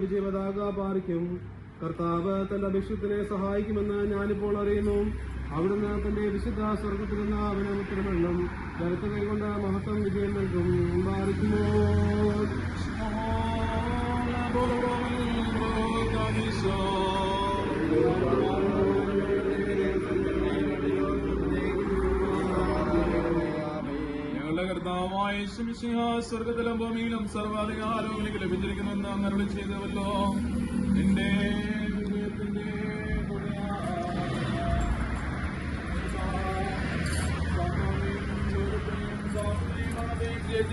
വിജയപതാക പാറിക്കും. കർത്താവ് തന്റെ അഭിഷിക്തനെ സഹായിക്കുമെന്ന് ഞാനിപ്പോൾ അറിയുന്നു. അവിടുന്ന് തന്റെ വിശുദ്ധ സ്വർഗത്തിൽ നിന്ന് അവന് ഉത്തരമെണ്ണം ജലത്ത് കൈകൊണ്ട് മഹത്വം വിജയം നൽകും. പാറിക്കുമോ ഞങ്ങളുടെ കർത്താവായ യേശുമിശിഹാ സ്വർഗത്തിലും ഭൂമിയിലും സർവാധികാരവും എനിക്ക് ലഭിച്ചിരിക്കുമെന്ന് അങ്ങ് അരുളി ചെയ്തുവല്ലോ. നിന്റെ വിജയത്തിന്റെ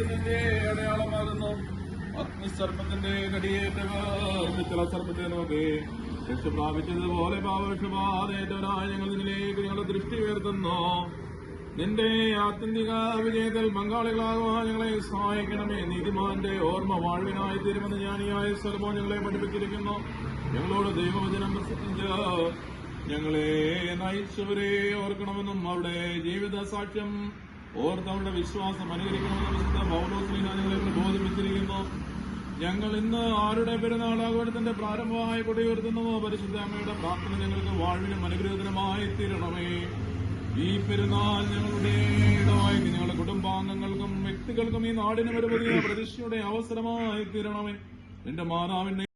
നിന്റെ അടയാളമാകുന്നു. അഗ്നിസർപ്പത്തിന്റെ കടിയേറ്റവർ സർപ്പത്തെ നോക്കി രക്ഷ പ്രാപിച്ചതുപോലെ പാപരക്ഷബാധേറ്റവരായ ഞങ്ങൾ നിന്നിലേക്ക് ഞങ്ങളുടെ ദൃഷ്ടി ഉയർത്തുന്നു. നിന്റെ ആത്യന്തിക വിജയത്തിൽ പങ്കാളികളാകുവാൻ ഞങ്ങളെ സഹായിക്കണമേ. നീതിമാന്റെ ഓർമ്മ വാഴ്വിനായി തീരുമെന്ന് ജ്ഞാനിയായ സ്വലമോ ഞങ്ങളെ പഠിപ്പിച്ചിരിക്കുന്നു. ഞങ്ങളോട് ദൈവവചനം പ്രസംഗിച്ച് ഞങ്ങളെ നയിച്ചവരെ ഓർക്കണമെന്നും അവരുടെ ജീവിത സാക്ഷ്യം ഓർത്ത് അവരുടെ വിശ്വാസം അനുകരിക്കണമെന്നും വിശുദ്ധ പൗലോസ്ലീഹ ഞങ്ങളെ പ്രബോധിപ്പിച്ചിരിക്കുന്നു. ഞങ്ങൾ ഇന്ന് ആരുടെ പെരുന്നാൾ ആഘോഷത്തിന്റെ പ്രാരംഭമായി കൊടിയുയർത്തുന്നുവോ പരിശുദ്ധ അമ്മയുടെ പ്രാർത്ഥന ഞങ്ങൾക്ക് വാഴ്വിനും അനുഗ്രഹത്തിനുമായി തീരണമേ. ഈ പെരുന്നാൾ ഞങ്ങളുടെ ഇടവായി ഞങ്ങളുടെ കുടുംബാംഗങ്ങൾക്കും വ്യക്തികൾക്കും ഈ നാടിനും ഒരു വലിയ പ്രതീക്ഷയുടെ അവസരമായി തീരണമേ. നിന്റെ മാതാവിന്റെ